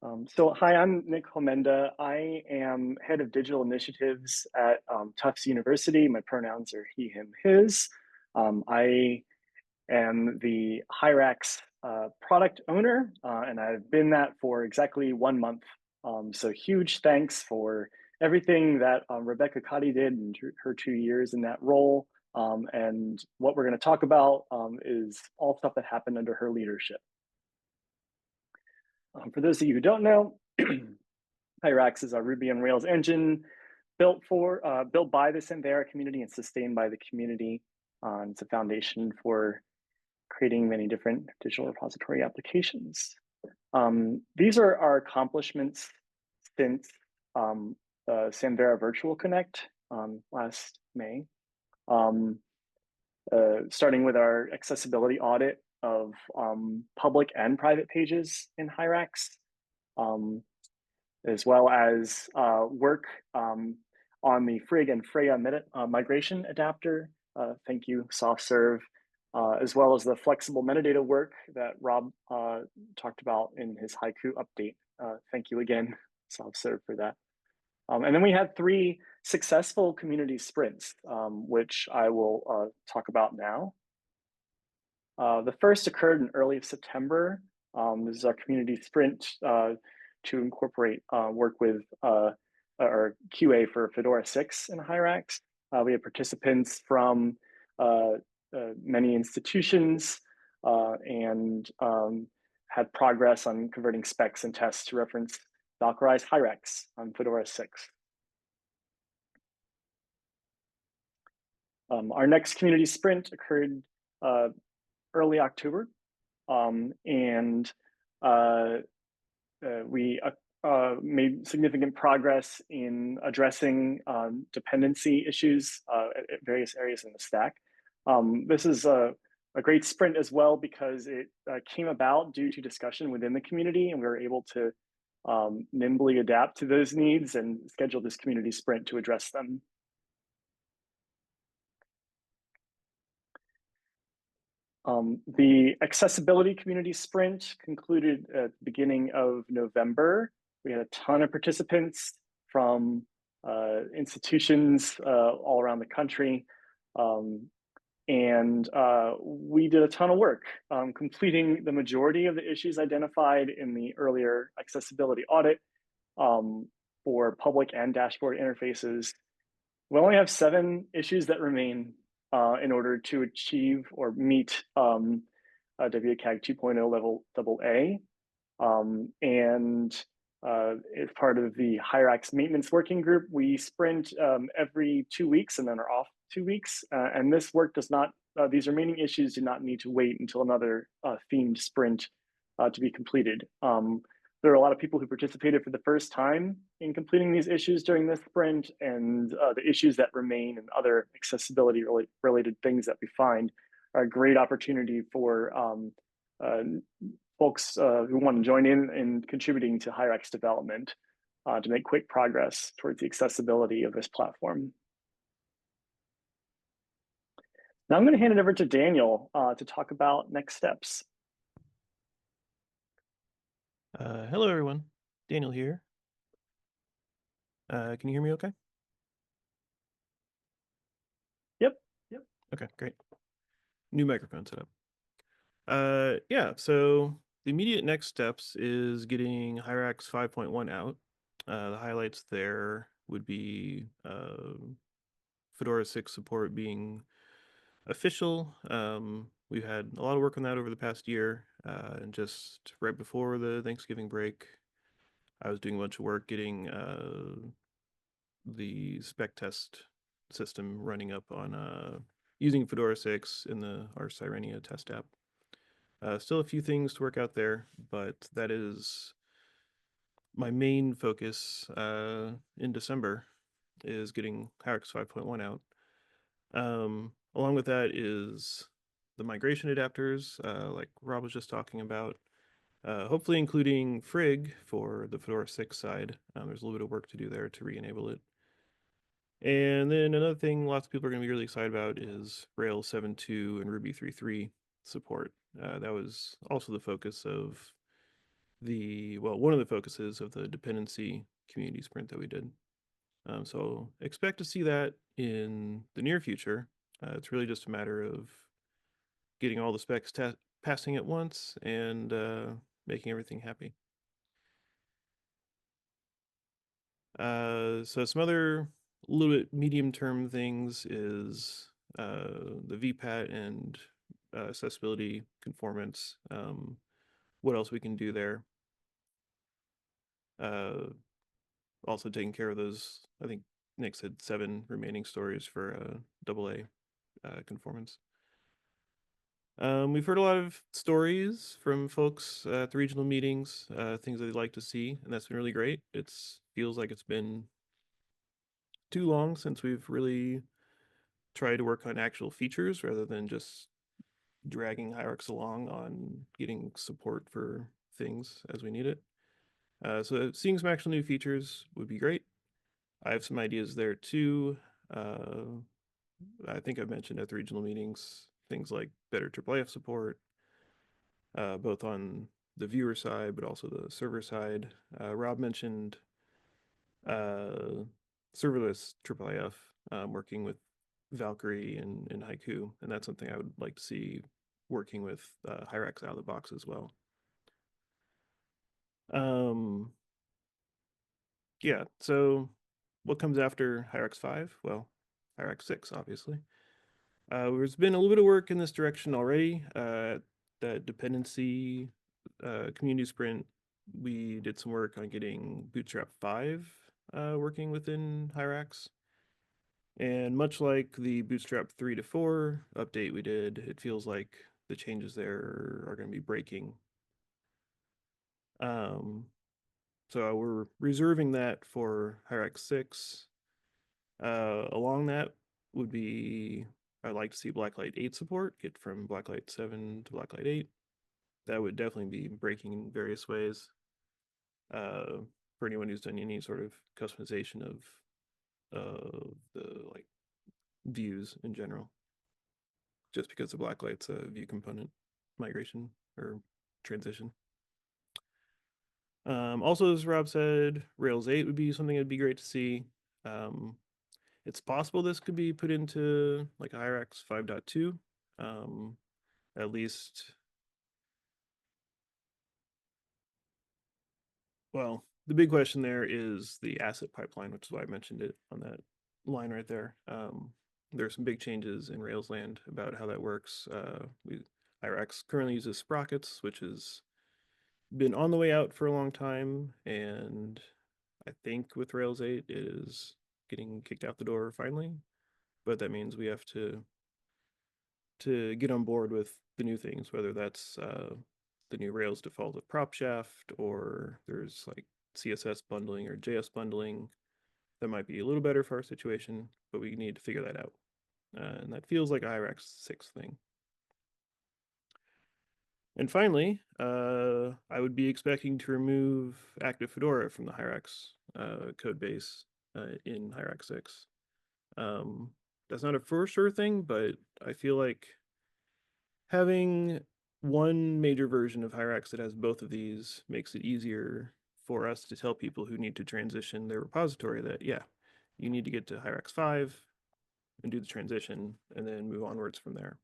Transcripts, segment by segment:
So hi, I'm Nick Homenda. I am head of digital initiatives at Tufts University. My pronouns are he, him, his. I am the Hyrax product owner, and I've been that for exactly 1 month. So huge thanks for everything that Rebecca Cotty did in her 2 years in that role. And what we're going to talk about is all stuff that happened under her leadership. For those of you who don't know, Hyrax is a Ruby on Rails engine built by the Samvera community and sustained by the community. It's a foundation for creating many different digital repository applications. These are our accomplishments since Samvera Virtual Connect last May. Starting with our accessibility audit of public and private pages in Hyrax. As well as work on the Frig and Freya migration adapter. Thank you, SoftServe, as well as the flexible metadata work that Rob talked about in his Haiku update. Thank you again, SoftServe, for that. And then we had 3 successful community sprints, which I will talk about now. The first occurred in early September. This is our community sprint to incorporate work with our QA for Fedora 6 in Hyrax. We had participants from many institutions and had progress on converting specs and tests to reference Dockerized Hyrax on Fedora 6. Our next community sprint occurred early October, and we made significant progress in addressing dependency issues at various areas in the stack. This is a great sprint as well because it came about due to discussion within the community, and we were able to nimbly adapt to those needs and schedule this community sprint to address them. The accessibility community sprint concluded at the beginning of November. We had a ton of participants from institutions all around the country. And we did a ton of work completing the majority of the issues identified in the earlier accessibility audit for public and dashboard interfaces. We only have 7 issues that remain in order to achieve or meet WCAG 2.0 level AA. And as part of the Hyrax maintenance working group, we sprint every 2 weeks and then are off 2 weeks. And this work does not, these remaining issues do not need to wait until another themed sprint to be completed. There are a lot of people who participated for the first time in completing these issues during this sprint, and the issues that remain and other accessibility related things that we find are a great opportunity for folks who want to join in contributing to Hyrax development to make quick progress towards the accessibility of this platform. Now I'm going to hand it over to Daniel to talk about next steps. Hello, everyone. Daniel here. Can you hear me okay? Yep. Okay, great. New microphone setup. Yeah, so the immediate next steps is getting Hyrax 5.1 out. The highlights there would be Fedora 6 support being official. We've had a lot of work on that over the past year, and just right before the Thanksgiving break, I was doing a bunch of work getting the spec test system running up on using Fedora 6 in our Sirenia test app. Still a few things to work out there, but that is my main focus in December is getting Hyrax 5.1 out. Along with that is the migration adapters, like Rob was just talking about, hopefully including Frig for the Fedora 6 side. There's a little bit of work to do there to re-enable it. And then another thing lots of people are going to be really excited about is Rails 7.2 and Ruby 3.3 support. That was also the focus of one of the focuses of the dependency community sprint that we did. So expect to see that in the near future. It's really just a matter of getting all the specs passing at once and making everything happy. So some other little bit medium term things is the VPAT and accessibility conformance. What else we can do there? Uh, Also taking care of those. I think Nick said 7 remaining stories for AA conformance. We've heard a lot of stories from folks at the regional meetings, things they'd like to see, and that's been really great. It feels like it's been too long since we've really tried to work on actual features rather than just dragging Hyrax along on getting support for things as we need it. So seeing some actual new features would be great. I have some ideas there too. Uh, I think I've mentioned at the regional meetings things like better IIIF support, both on the viewer side but also the server side. Rob mentioned uh, serverless IIIF, working with Valkyrie and Haiku, and that's something I would like to see working with Hyrax out of the box as well. Um, yeah, so what comes after Hyrax 5? Well, Hyrax 6, obviously. There's been a little bit of work in this direction already. That dependency community sprint, we did some work on getting Bootstrap 5 working within Hyrax. And much like the Bootstrap 3 to 4 update we did, it feels like the changes there are going to be breaking. Um, so we're reserving that for Hyrax 6. Along that would be, I'd like to see Blacklight 8 support, get from Blacklight 7 to Blacklight 8. That would definitely be breaking in various ways. For anyone who's done any sort of customization of the like views in general, just because the Blacklight's a view component migration or transition. Also, as Rob said, Rails 8 would be something that'd be great to see. Um, it's possible this could be put into like Hyrax 5.2. At least, well, the big question there is the asset pipeline, which is why I mentioned it on that line right there. There are some big changes in Rails land about how that works. Hyrax currently uses sprockets, which has been on the way out for a long time, and I think with Rails 8 it is getting kicked out the door finally. But that means we have to get on board with the new things, whether that's the new Rails default of prop shaft, or there's like CSS bundling or JS bundling that might be a little better for our situation, but we need to figure that out. And that feels like a Hyrax 6 thing. And finally, I would be expecting to remove Active Fedora from the Hyrax code base in Hyrax 6. That's not a for sure thing, but I feel like having one major version of Hyrax that has both of these makes it easier for us to tell people who need to transition their repository that, yeah, you need to get to Hyrax 5 and do the transition and then move onwards from there.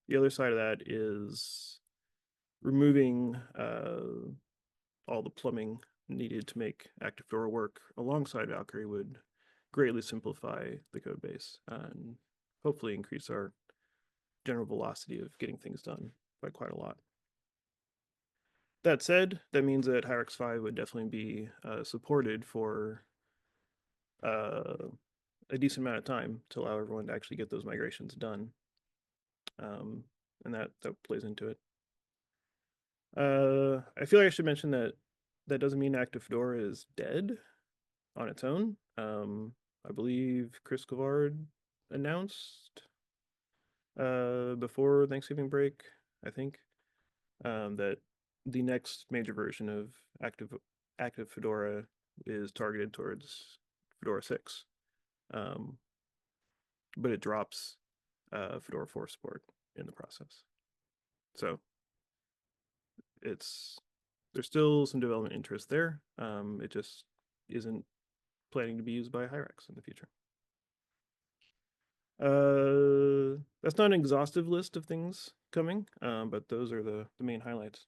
The other side of that is removing all the plumbing needed to make Active Fedora work alongside Valkyrie would greatly simplify the code base and hopefully increase our general velocity of getting things done by quite a lot. That said, that means that Hyrax 5 would definitely be supported for uh, a decent amount of time to allow everyone to actually get those migrations done. And that plays into it. I feel like I should mention that that doesn't mean Active Fedora is dead on its own. I believe Chris Kavard announced before Thanksgiving break, I think, that the next major version of Active Fedora is targeted towards Fedora 6, but it drops Fedora 4 support in the process. So there's still some development interest there. It just isn't planning to be used by Hyrax in the future. That's not an exhaustive list of things coming, but those are the main highlights.